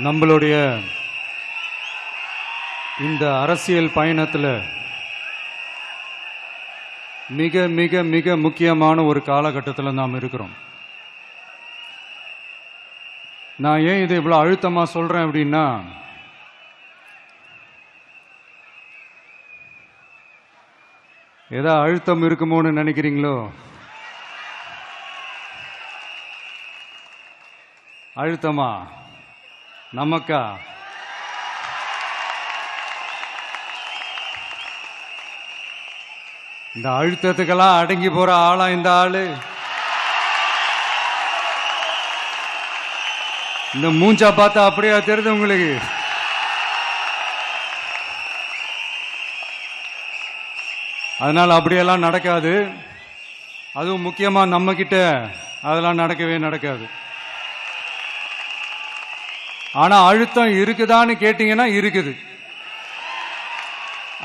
நம்மளுடைய இந்த அரசியல் பயணத்தில் மிக மிக மிக முக்கியமான ஒரு காலகட்டத்தில் நாம் இருக்கிறோம். நான் ஏன் இதை இவ்வளோ அழுத்தமாக சொல்கிறேன் அப்படின்னா, ஏதோ அழுத்தம் இருக்குமோன்னு நினைக்கிறீங்களோ? அழுத்தமா நமக்கா? இந்த அழுத்தத்துக்கெல்லாம் அடங்கி போற ஆளா இந்த ஆளு? இந்த மூஞ்சா பார்த்தா அப்படியே தெரியுது உங்களுக்கு? அதனால அப்படியெல்லாம் நடக்காது. அதுவும் முக்கியமா நம்ம கிட்ட அதெல்லாம் நடக்கவே நடக்காது. ஆனா அழுத்தம் இருக்குதான்னு கேட்டீங்கன்னா இருக்குது.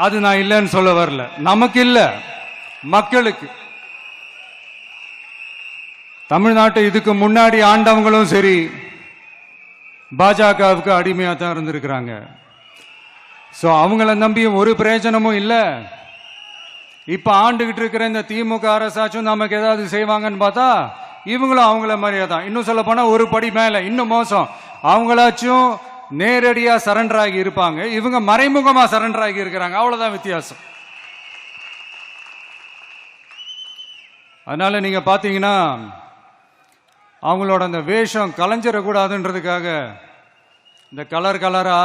அது நான் இல்லைன்னு சொல்ல வரல. நமக்கு இல்ல, மக்களுக்கு. தமிழ்நாட்டை இதுக்கு முன்னாடி ஆண்டவங்களும் சரி பாஜகவுக்கு அடிமையா தான் இருந்திருக்கிறாங்க. சோ அவங்கள நம்பி ஒரு பிரயோஜனமும் இல்லை. இப்ப ஆண்டுகிட்டு இருக்கிற இந்த திமுக அரசாச்சும் நமக்கு ஏதாவது செய்வாங்கன்னு பார்த்தா இவங்களும் அவங்கள மாதிரியே தான். இன்னும் சொல்ல போனா ஒரு படி மேல, இன்னும் மோசம். அவங்களாச்சும் நேரடியா சரண்டர் ஆகி இருப்பாங்க, இவங்க மறைமுகமா சரண்டர் ஆகி இருக்கிறாங்க. அவ்வளவுதான் வித்தியாசம். அதனால நீங்க பாத்தீங்கன்னா அவங்களோட அந்த வேஷம் கலைஞ்சிடக்கூடாதுன்றதுக்காக இந்த கலர் கலரா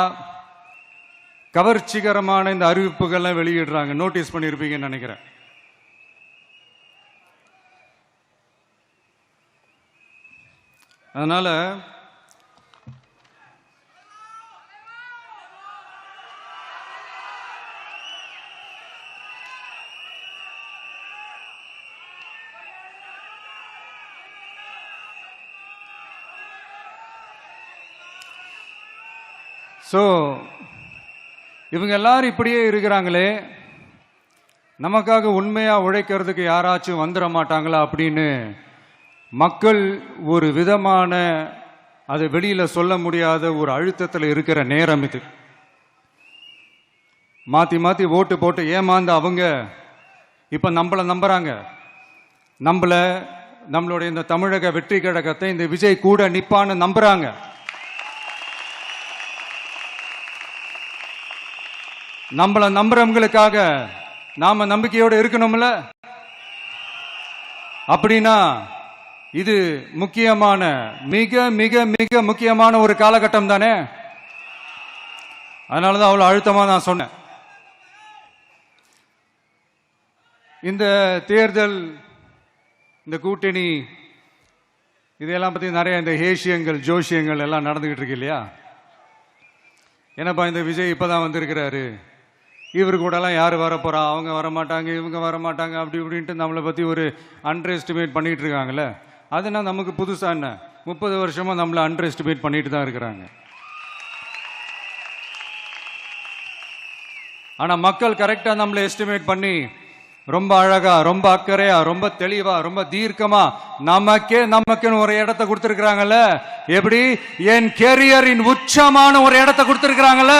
கவர்ச்சிகரமான இந்த அறிவிப்புகள்லாம் வெளியிடுறாங்க. நோட்டீஸ் பண்ணியிருப்பீங்கன்னு நினைக்கிறேன். அதனால இவங்க எல்லாரும் இப்படியே இருக்கிறாங்களே, நமக்காக உண்மையா உழைக்கிறதுக்கு யாராச்சும் வந்துட மாட்டாங்களா அப்படின்னு மக்கள் ஒரு விதமான அதை வெளியில சொல்ல முடியாத ஒரு அழுத்தத்தில் இருக்கிற நேரம் இது. மாத்தி மாத்தி ஓட்டு போட்டு ஏமாந்த அவங்க இப்ப நம்மள நம்புறாங்க. நம்மளுடைய இந்த தமிழக வெற்றி கழகத்தை இந்த விஜய் கூட நிப்பான்னு நம்புறாங்க. நம்மள நம்புறவங்களுக்காக நாம நம்பிக்கையோடு இருக்கணும்ல. அப்படின்னா இது முக்கியமான, மிக மிக மிக முக்கியமான ஒரு காலகட்டம் தானே. அதனாலதான் அவ்வளவு அழுத்தமா நான் சொன்னேன். இந்த தேர்தல், இந்த கூட்டணி, இதெல்லாம் பத்தி நிறைய இந்த ஹேஷியங்கள் ஜோஷியங்கள் எல்லாம் நடந்துகிட்டு இருக்கு இல்லையா? என்னப்பா இந்த விஜய் இப்பதான் வந்திருக்கிறாரு, இவரு கூட எல்லாம் யாரு வரப்போறா, அவங்க வரமாட்டாங்க, இவங்க வரமாட்டாங்க, அப்படி இப்படின்ட்டு நம்மளை பத்தி ஒரு அண்டர் எஸ்டிமேட் பண்ணிட்டு இருக்காங்கல்ல. அதுனா நமக்கு புதுசா என்ன? 30 வருஷமா நம்மளை அண்டர் எஸ்டிமேட் பண்ணிட்டு தான் இருக்கிறாங்க. ஆனா மக்கள் கரெக்டா நம்மளை எஸ்டிமேட் பண்ணி ரொம்ப அழகா, ரொம்ப அக்கறையா, ரொம்ப தெளிவா, ரொம்ப தீர்க்கமா நமக்குன்னு ஒரு இடத்தை கொடுத்திருக்கிறாங்கல்ல. எப்படி? என் கேரியரின் உச்சமான ஒரு இடத்தை கொடுத்திருக்கிறாங்கல்ல.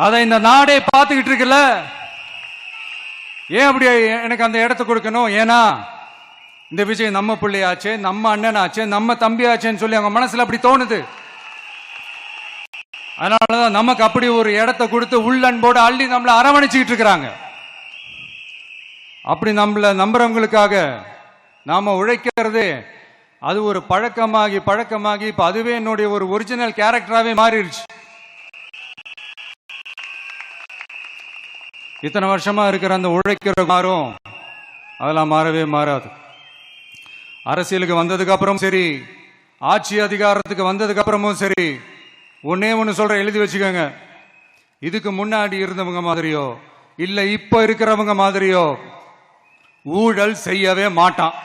அதை இந்த நாடே பார்த்துக்கிட்டு இருக்குல்ல. ஏன் அப்படி எனக்கு அந்த இடத்தை கொடுக்கணும்? ஏன்னா இந்த விஜய் நம்ம பிள்ளையாச்சே, நம்ம அண்ணனாச்சே, நம்ம தம்பியாச்சேன்னு சொல்லி அவங்க மனசுல அப்படி தோணுது. அதனாலதான் நமக்கு அப்படி ஒரு இடத்தை கொடுத்து உள்ளன்போடு அள்ளி நம்மளை அரவணைச்சுக்கிட்டு இருக்கிறாங்க. அப்படி நம்மள நம்புறவங்களுக்காக நாம உழைக்கிறதே அது ஒரு பழக்கமாகி இப்ப அதுவே என்னுடைய ஒரு ஒரிஜினல் கேரக்டராகவே மாறிடுச்சு. இத்தனை வருஷமா இருக்கிற அந்த உழைக்கிற மாறும், அதெல்லாம் மாறவே மாறாது. அரசியலுக்கு வந்ததுக்கு அப்புறம் சரி, ஆட்சி அதிகாரத்துக்கு வந்ததுக்கு அப்புறமும் சரி, ஒன்னே ஒன்னு சொல்ற, எழுதி வச்சுக்கோங்க. இதுக்கு முன்னாடி இருந்தவங்க மாதிரியோ இல்ல இப்ப இருக்கிறவங்க மாதிரியோ ஊழல் செய்யவே மாட்டான்.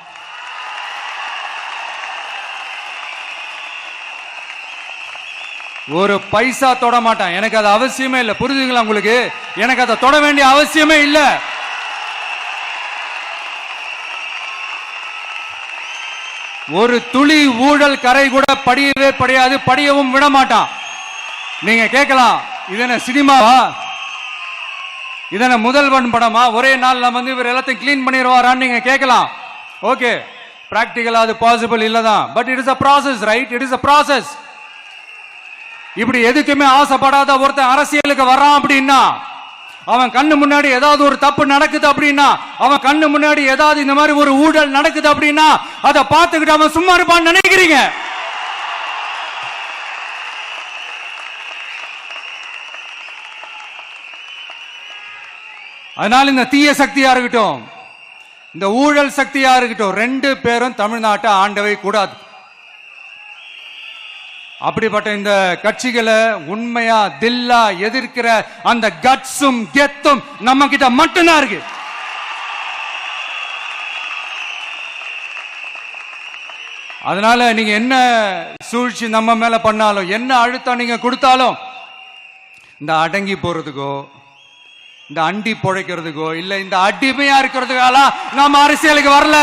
ஒரு பைசா தொட மாட்டான். எனக்கு அது அவசியமே இல்லை. புரிஞ்சுங்களா உங்களுக்கு? எனக்கு அதை தொட வேண்டிய அவசியமே இல்லை. ஒரு துளி ஊழல் கரை கூட படியவே படியாது, படியவும் விட மாட்டான். நீங்க கேட்கலாம், இது என்ன சினிமாவா, இதன முதல்வன் படமா, ஒரே நாள்ல வந்து இவர் எல்லாத்தையும் கிளீன் பண்ணிடுவாரான்னு நீங்க கேட்கலாம். ஓகே, பிராக்டிகலா அது பாசிபிள் இல்லதான், but it is a process, right? It is a process. இப்படி எதுக்குமே ஆசைப்படாத ஒருத்தன் அரசியலுக்கு வரான் அப்படின்னா, அவன் கண்ணு முன்னாடி ஏதாவது ஒரு தப்பு நடக்குது அப்படின்னா, அவன் கண்ணு முன்னாடி ஏதாவது இந்த மாதிரி ஒரு ஊழல் நடக்குது அப்படின்னா, அதை பார்த்துக்கிட்டு அவன் சும்மா இருப்பான்னு நினைக்கிறீங்க? அதனால இந்த தீய சக்தியா இருக்கட்டும், இந்த ஊழல் சக்தியா இருக்கட்டும், ரெண்டு பேரும் தமிழ்நாட்டை ஆண்டவை கூடாது. அப்படிப்பட்ட இந்த கட்சிகளை உண்மையா தில்லா எதிர்க்கிற அந்த கட்ஸும் கெத்தும் நம்ம கிட்ட மட்டும்தான் இருக்கு. அதனால நீங்க என்ன சூழ்ச்சி நம்ம மேல பண்ணாலும், என்ன அழுத்தம் நீங்க கொடுத்தாலும், இந்த அடங்கி போறதுக்கோ, இந்த அண்டி பொழைக்கிறதுக்கோ, இல்ல இந்த அடிமையா இருக்கிறதுக்கால நாம அரசியலுக்கு வரல.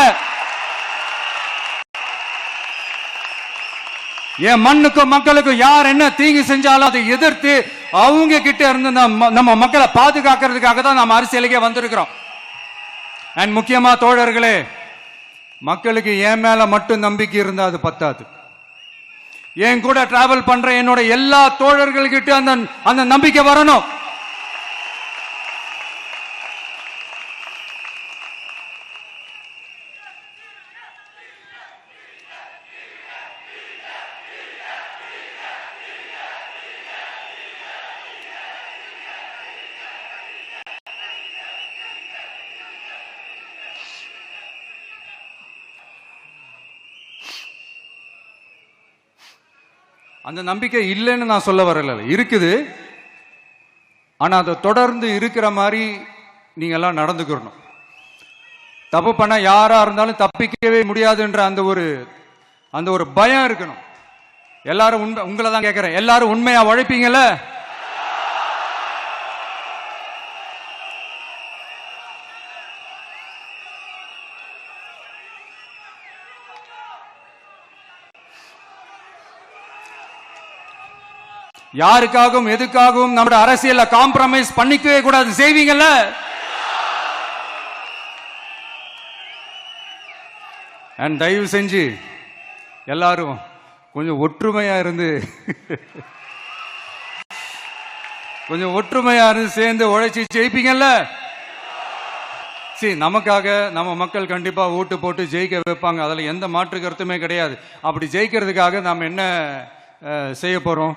என் மண்ணுக்கும் மக்களுக்கும் யார் என்ன தீங்கு செஞ்சாலும் அதை எதிர்த்து அவங்க கிட்ட இருந்து நம்ம மக்களை பாதுகாக்கிறதுக்காக தான் நம்ம அரசியலுக்கே வந்திருக்கிறோம். அண்ட் முக்கியமா தோழர்களே, மக்களுக்கு என் மேல மட்டும் நம்பிக்கை இருந்தா அது பத்தாது. என் கூட டிராவல் பண்ற என்னோட எல்லா தோழர்கள்கிட்ட அந்த நம்பிக்கை வரணும். அந்த நம்பிக்கை இல்லைன்னு நான் சொல்ல வரல, இருக்குது. ஆனா அதை தொடர்ந்து இருக்கிற மாதிரி நீங்க எல்லாம் நடந்துக்கணும். தப்பு பண்ண யாரா இருந்தாலும் தப்பிக்கவே முடியாதுன்ற அந்த ஒரு பயம் இருக்கணும். எல்லாரும் உங்களை தான் கேட்கிறேன், எல்லாரும் உண்மையா உழைப்பீங்கல்ல? யாருக்காகவும் எதுக்காகவும் நம்ம அரசியல்ல காம்ப்ரமைஸ் பண்ணிக்கவே கூடாது. செய்வீங்கல்ல? அண்ட் தயவு செஞ்சு எல்லாரும் கொஞ்சம் ஒற்றுமையா இருந்து சேர்ந்து உழைச்சி ஜெயிப்பீங்கல்ல? சரி, நமக்காக நம்ம மக்கள் கண்டிப்பா ஓட்டு போட்டு ஜெயிக்க வைப்பாங்க, அதுல எந்த மாற்று கருத்துமே கிடையாது. அப்படி ஜெயிக்கிறதுக்காக நாம் என்ன செய்ய போறோம்?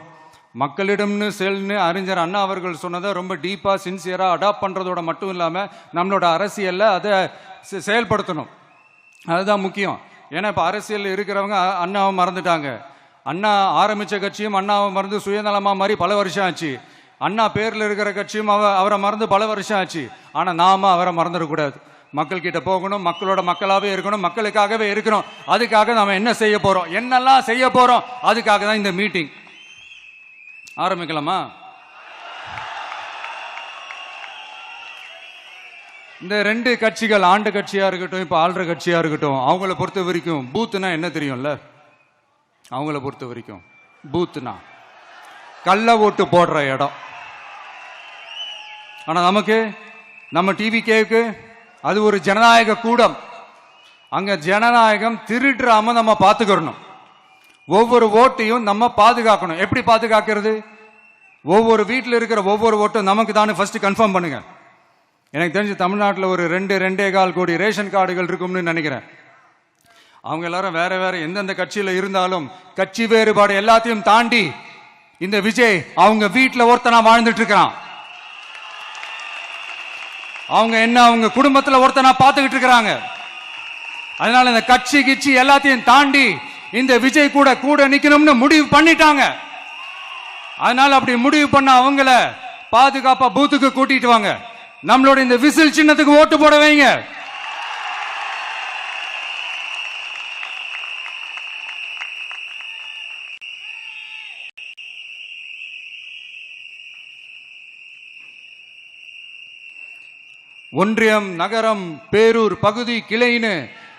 மக்களிடம்னு செல்னு அறிஞர் அண்ணா அவர்கள் சொன்னதை ரொம்ப டீப்பா சின்சியரா அடாப்ட் பண்றதோட மட்டும் இல்லாம நம்மளோட அரசியல்ல அதை செயல்படுத்தணும். அதுதான் முக்கியம். ஏன்னா இப்ப அரசியல் இருக்கிறவங்க அண்ணாவை மறந்துட்டாங்க. அண்ணா ஆரம்பிச்ச கட்சியும் அண்ணாவை மறந்து சுயநலமா மாதிரி பல வருஷம் ஆச்சு. அண்ணா பேர்ல இருக்கிற கட்சியும் அவரை மறந்து பல வருஷம் ஆச்சு. ஆனா நாம அவரை மறந்துடக்கூடாது. மக்கள் கிட்ட போகணும், மக்களோட மக்களாவே இருக்கணும், மக்களுக்காகவே இருக்கணும். அதுக்காக நாம என்ன செய்ய போறோம், என்னெல்லாம் செய்ய போறோம், அதுக்காக தான் இந்த மீட்டிங். ஆரம்பிக்கலாமா? இந்த ரெண்டு கட்சிகள், ஆண்டு கட்சியா இருக்கட்டும், இப்ப ஆள்ற கட்சியா இருக்கட்டும், அவங்கள பொறுத்த வரைக்கும் பூத்துனா என்ன தெரியும்ல? அவங்கள பொறுத்த வரைக்கும் பூத்துனா கள்ள ஓட்டு போடுற இடம். ஆனா நமக்கு, நம்ம டிவிகேவுக்கு அது ஒரு ஜனநாயக கூடம். அங்க ஜனநாயகம் திருடுறாம நம்ம பாத்துக்கணும். ஒவ்வொரு ஓட்டையும் நம்ம பாதுகாக்கணும். எப்படி பாதுகாக்கிறது? ஒவ்வொரு வீட்டில் இருக்கிற ஒவ்வொரு ஓட்டும் நமக்கு தானே ஃபர்ஸ்ட் கன்ஃபார்ம் பண்ணுங்க. எனக்கு தெரிஞ்சு தமிழ்நாட்டில் ஒரு 2.25 கோடி ரேஷன் கார்டுகள் இருக்கும்னு நினைக்கிறேன். அவங்க எல்லாரும் வேற வேற எந்தெந்த கட்சியில இருந்தாலும் கட்சி வேறுபாடு எல்லாத்தையும் தாண்டி இந்த விஜய் அவங்க வீட்டில் ஒருத்தனா வாழ்ந்துட்டு இருக்கிறான். அவங்க குடும்பத்தில் ஒருத்தனா பார்த்துக்கிட்டு இருக்கிறாங்க. அதனால இந்த கட்சி கிச்சி எல்லாத்தையும் தாண்டி இந்த விஜய் கூட நிக்கணும்னு முடிவு பண்ணிட்டாங்க. அதனால அப்படி முடிவு பண்ண அவங்கள பாதுகாப்பா பூத்துக்கு கூட்டிட்டு வாங்க. நம்மளோட இந்த விசில் சின்னத்துக்கு ஓட்டு போட வைங்க. ஒன்றியம், நகரம், பேரூர், பகுதி, கிளைன்னு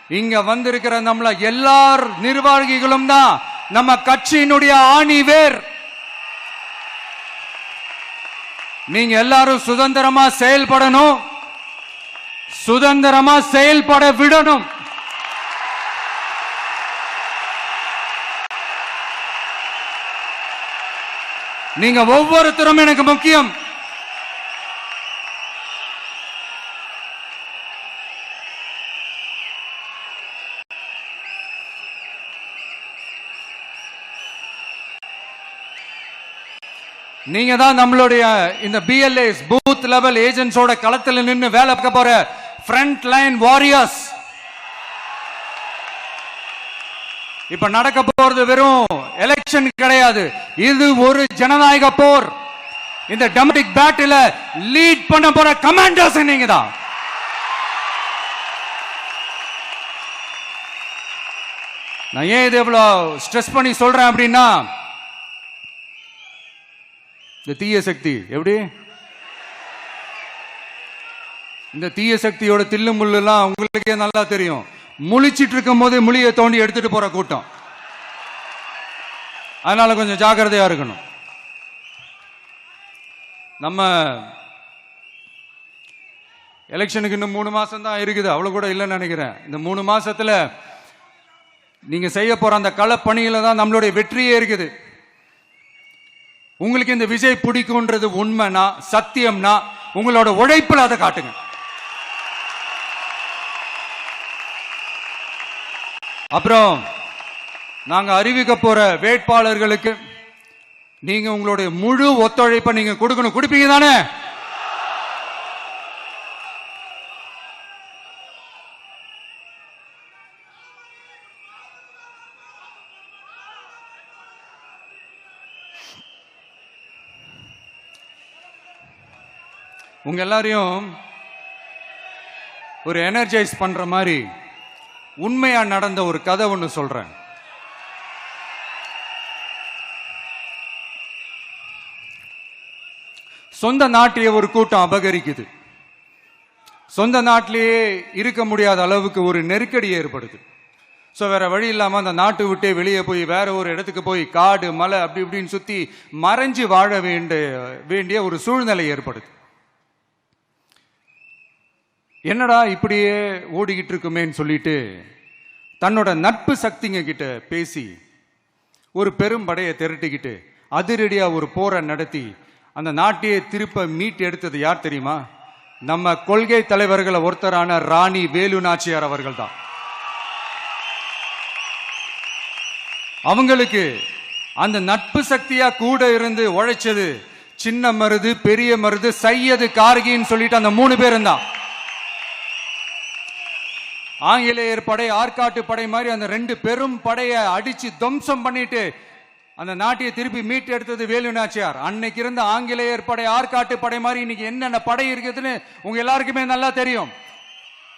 இங்க வந்திருக்கிற நம்மள எல்லார் நிர்வாகிகளும் தான் நம்ம கட்சியினுடைய ஆணி வேர். நீங்க எல்லாரும் சுதந்திரமா செயல்படணும், சுதந்திரமா செயல்பட விடணும். நீங்க ஒவ்வொருத்தரும் எனக்கு முக்கியம். நீங்க தான் நம்மளுடைய இந்த BLAs பூத் லெவல் ஏஜென்ட்ஸோட களத்துல நின்று வேலை பார்க்க போற ஃப்ரண்ட் லைன் வாரியர்ஸ். இப்ப நடக்க போறது வெறும் எலெக்ஷன் கிடையாது, இது ஒரு ஜனநாயக போர். இந்த டெமோக்ராட்டிக் பேட்டில லீட் பண்ண போற கமாண்டர்ஸ் நீங்க தான். நான் ஏன் இது எவ்வளவு ஸ்ட்ரெஸ் பண்ணி சொல்றேன் அப்படின்னா, இந்த தீய சக்தி எப்படி, இந்த தீய சக்தியோட தில்லு முள்ளு எல்லாம் உங்களுக்கே நல்லா தெரியும். முழிச்சிட்டு இருக்கும் போதே முழியை தோண்டி எடுத்துட்டு போற கூட்டம். அதனால கொஞ்சம் ஜாக்கிரதையா இருக்கணும். நம்ம எலெக்ஷனுக்கு இன்னும் 3 மாசம் தான் இருக்குது, அவ்வளவு கூட இல்லைன்னு நினைக்கிறேன். இந்த 3 மாசத்துல நீங்க செய்ய போற அந்த களப்பணியில தான் நம்மளுடைய வெற்றியே இருக்குது. உங்களுக்கு இந்த விஜய் பிடிக்கும்ன்றது உண்மைனா, சத்தியம்னா, உங்களோட உழைப்புல அதை காட்டுங்க. அப்புறம் நாங்க அறிவிக்க போற வேட்பாளர்களுக்கு நீங்க உங்களுடைய முழு ஒத்துழைப்பை நீங்க கொடுக்கணும். கொடுப்பீங்க தானே? உங்க எல்லாரையும் ஒரு எனர்ஜைஸ் பண்ற மாதிரி உண்மையா நடந்த ஒரு கதை ஒன்று சொல்றேன். சொந்த நாட்டையே ஒரு கூட்டம் அபகரிக்குது. சொந்த நாட்டிலேயே இருக்க முடியாத அளவுக்கு ஒரு நெருக்கடி ஏற்படுது. ஸோ வேற வழி இல்லாம அந்த நாட்டை விட்டே வெளியே போய் வேற ஒரு இடத்துக்கு போய் காடு மலை அப்படி இப்படின்னு சுத்தி மறைஞ்சு வாழ வேண்டிய ஒரு சூழ்நிலை ஏற்படுது. என்னடா இப்படியே ஓடிக்கிட்டு இருக்குமேன்னு சொல்லிட்டு தன்னோட நட்பு சக்திங்க கிட்ட பேசி ஒரு பெரும் படையை திரட்டிக்கிட்டு அதிரடியா ஒரு போரை நடத்தி அந்த நாட்டையே திருப்ப மீட்டு எடுத்தது யார் தெரியுமா? நம்ம கொள்கை தலைவர்களை ஒருத்தரான ராணி வேலு நாச்சியார் அவர்கள் தான். அவங்களுக்கு அந்த நட்பு சக்தியா கூட இருந்து உழைச்சது சின்ன மருது, பெரிய மருது, சையது, கார்கின்னு சொல்லிட்டு அந்த 3 பேரும் தான். ஆங்கிலேயர் படை, ஆற்காட்டு படை மாதிரி அந்த 2 பெரும் படையை அடிச்சு துவம்சம் பண்ணிட்டு அந்த நாட்டையை திருப்பி மீட்டு எடுத்தது வேலு நாச்சியார். அன்னைக்கு இருந்த ஆங்கிலேயர் படை, ஆற்காட்டு படை மாதிரி இன்னைக்கு என்னென்ன படை இருக்குதுன்னு உங்க எல்லாருக்குமே நல்லா தெரியும்.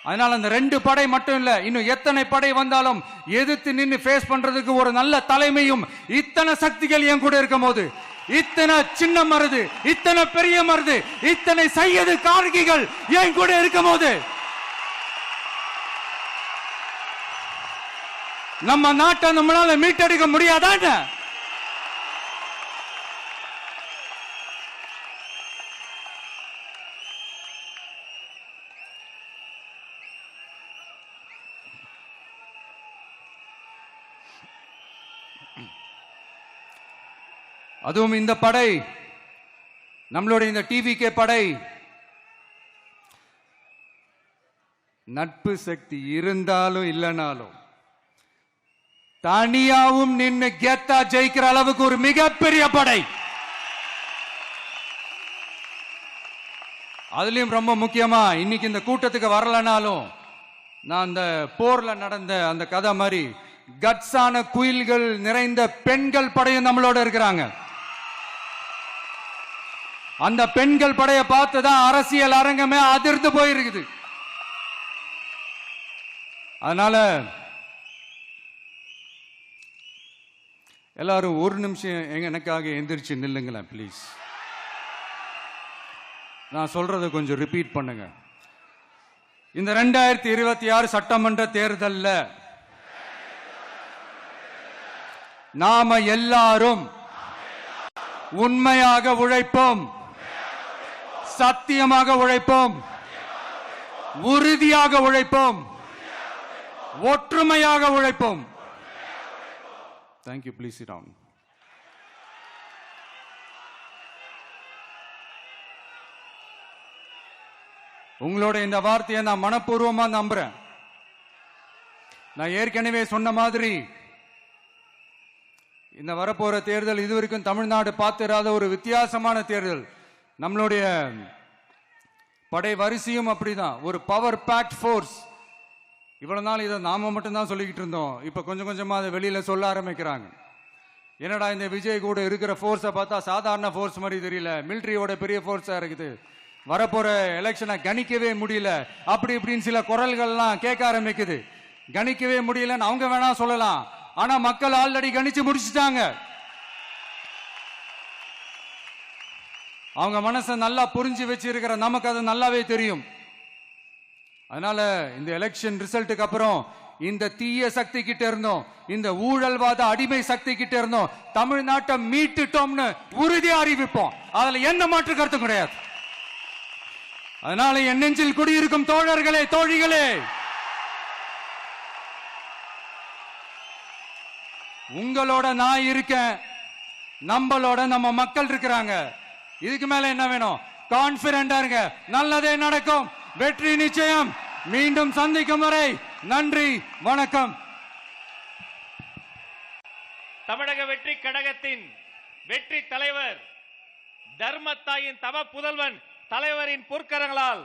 அதனால அந்த 2 படை மட்டும் இல்ல, இன்னும் எத்தனை படை வந்தாலும் எதிர்த்து நின்று ஃபேஸ் பண்றதுக்கு ஒரு நல்ல தலைமையும் இத்தனை சக்திகள் என் கூட இருக்கும் போது, இத்தனை சின்ன மருது, இத்தனை பெரிய மருது, இத்தனை சையது, கார்கிகள் என் கூட இருக்கும் போது நம்ம நாட்டை நம்மளால மீட்டெடுக்க முடியாதான்? அதுவும் இந்த படை, நம்மளுடைய இந்த டிவிகே படை, நட்பு சக்தி இருந்தாலும் இல்லைனாலும் தனியாவும் நின்று கெத்தா ஜெயிக்கிற அளவுக்கு ஒரு மிகப்பெரிய படை. அதுலயும் ரொம்ப முக்கியமா இன்னைக்கு இந்த கூட்டத்துக்கு வரலனாலும் நான் அந்த போர்ல நடந்த அந்த கதை மாதிரி கட்ஸான குயில்கள் நிறைந்த பெண்கள் படையும் நம்மளோட இருக்கிறாங்க. அந்த பெண்கள் படையை பார்த்துதான் அரசியல் அரங்கமே அதிர்ந்து போயிருக்குது. அதனால எல்லாரும் ஒரு நிமிஷம் எனக்காக எந்திரிச்சு நில்லுங்களேன் ப்ளீஸ். நான் சொல்றதை கொஞ்சம் ரிப்பீட் பண்ணுங்க. இந்த 2026 சட்டமன்ற தேர்தல்ல நாம எல்லாரும் உண்மையாக உழைப்போம், சத்தியமாக உழைப்போம், உறுதியாக உழைப்போம், ஒற்றுமையாக உழைப்போம். தேங்க்யூ. Please sit down. உங்களோட இந்த வார்த்தையை நான் மனப்பூர்வமா நம்புறேன். நான் ஏற்கனவே சொன்ன மாதிரி இந்த வரப்போற தேர்தல் இதுவரைக்கும் தமிழ்நாடு பார்த்திராத ஒரு வித்தியாசமான தேர்தல். நம்மளுடைய படை வரிசையும் அப்படிதான், ஒரு பவர் பேக்ட் ஃபோர்ஸ். இவ்வளவு நாள் இதை நாம மட்டும்தான் சொல்லிக்கிட்டு இருந்தோம். இப்ப கொஞ்சம் கொஞ்சமா அதை வெளியில சொல்ல ஆரம்பிக்கிறாங்க. என்னடா இந்த விஜய் கூட இருக்கிற ஃபோர்ஸை பார்த்தா சாதாரண ஃபோர்ஸ் மாதிரி தெரியல, மிலிட்டரியோட பெரிய ஃபோர்ஸா இருக்குது, வரப்போற எலெக்ஷனை கணிக்கவே முடியல, அப்படி இப்படின்னு சில குரல்கள்லாம் கேட்க ஆரம்பிக்குது. கணிக்கவே முடியலன்னு அவங்க வேணா சொல்லலாம், ஆனா மக்கள் ஆல்ரெடி கணிச்சு முடிச்சுட்டாங்க. அவங்க மனசை நல்லா புரிஞ்சு வச்சிருக்கிற நமக்கு அது நல்லாவே தெரியும். அதனால இந்த எலெக்ஷன் ரிசல்ட்டுக்கு அப்புறம் இந்த தீய சக்தி கிட்ட இருந்தோம், இந்த ஊழல்வாத அடிமை சக்தி கிட்ட இருந்தோம் தமிழ்நாட்டை மீட்டுட்டோம்னு உறுதியா அறிவிப்போம். அதுல என்ன மாற்று கருத்தும் கிடையாது. அதனால என் நெஞ்சில் குடியிருக்கும் தோழர்களே, தோழிகளே, உங்களோட நான் இருக்கேன், நம்மளோட நம்ம மக்கள் இருக்கிறாங்க. இதுக்கு மேல என்ன வேணும்? கான்பிடண்டா இருங்க, நல்லதே நடக்கும், வெற்றி நிச்சயம். மீண்டும் சந்திக்கும் வரை நன்றி, வணக்கம். தமிழக வெற்றி கழகத்தின் வெற்றி தலைவர், தர்மத்தாயின் தவ புதல்வன் தலைவரின் பொற்கரங்களால்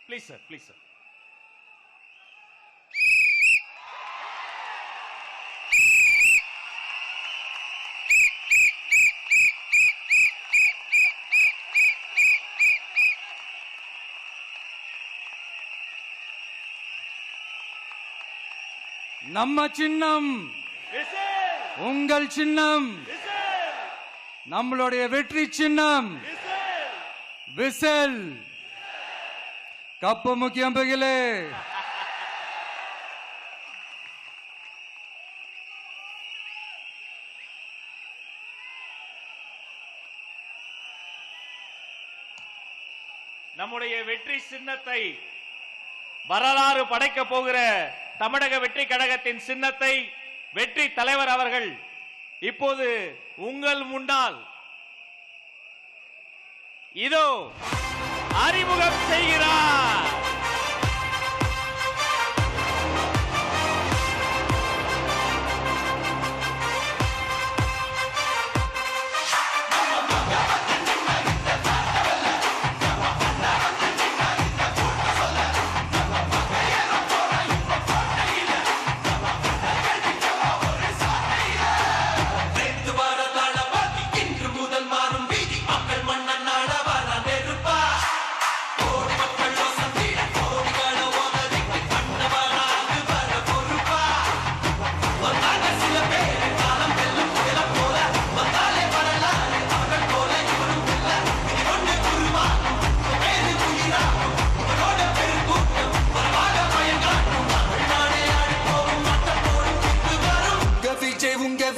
ப்ளீஸ் சார், ப்ளீஸ் சார். நம்ம சின்னம் உங்கள் சின்னம், நம்மளுடைய வெற்றி சின்னம் விசில். கப்பு முக்கியம் பகிலே. நம்முடைய வெற்றி சின்னத்தை வரலாறு படைக்க போகிற தமிழக வெற்றி கழகத்தின் சின்னத்தை வெற்றி தலைவர் அவர்கள் இப்போது உங்கள் முன்னால் இதோ அறிமுகம் செய்கிறார்.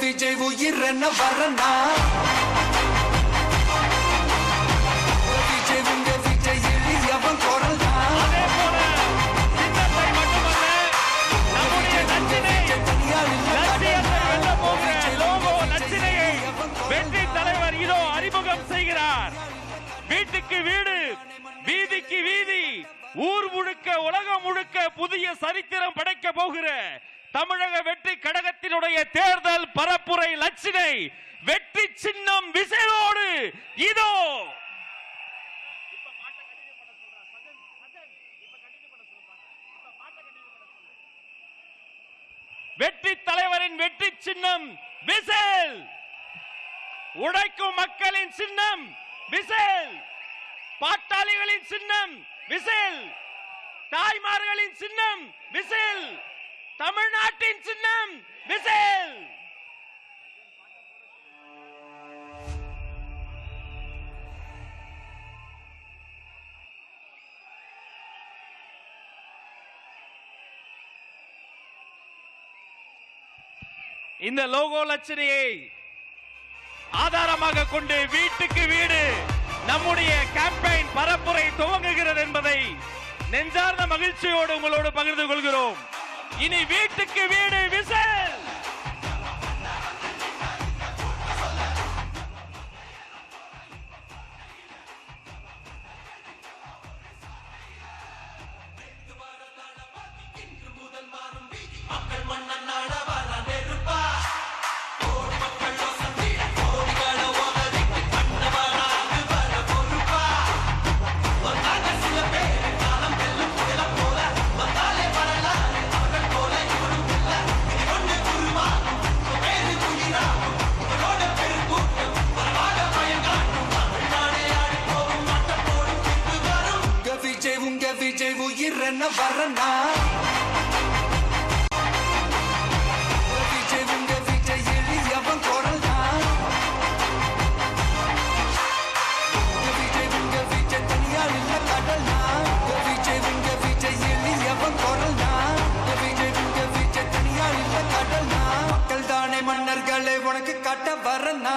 விஜய் உயிரென்ன வரனா, விஜய் உங்க விஜய் எளியவன் குரல் தான். வெற்றி தலைவர் இதோ அறிமுகம் செய்கிறார். வீட்டுக்கு வீடு, வீதிக்கு வீதி, ஊர் முழுக்க உலகம் முழுக்க புதிய சரித்திரம் படைக்க போகிற தமிழக வெற்றி கழகத்தினுடைய தேர்தல் பரப்புரை லட்சினை வெற்றி சின்னம் விசையோடு இதோ. வெற்றி தலைவரின் வெற்றி சின்னம் விசில். உழைக்கும் மக்களின் சின்னம் விசில். பாட்டாளிகளின் சின்னம் விசில். தாய்மார்களின் சின்னம் விசில். தமிழ்நாட்டின் சின்னம் விசில். இந்த லோகோ லட்சணையை ஆதாரமாக கொண்டு வீட்டுக்கு வீடு நம்முடைய கேம்பெயின் பரப்புரை துவங்குகிறது என்பதை நெஞ்சார்ந்த மகிழ்ச்சியோடு உங்களோடு பகிர்ந்து கொள்கிறோம். இனி வீட்டுக்கு வீடு விசில். உங்க விஜய் உயிர் என்ன வரனா விஜய் உங்க விஜய் எளியவன் குரல் தான் விஜய் உங்க விஜய் தனியார் இல்ல கடல் தான் விஜய் உங்க விஜய் எளியவன் குரல் தான் விஜய் உங்க விஜய் தனியார் இல்ல கடல் தான் மக்கள் தானே மன்னர்களே உனக்கு காட்ட வரனா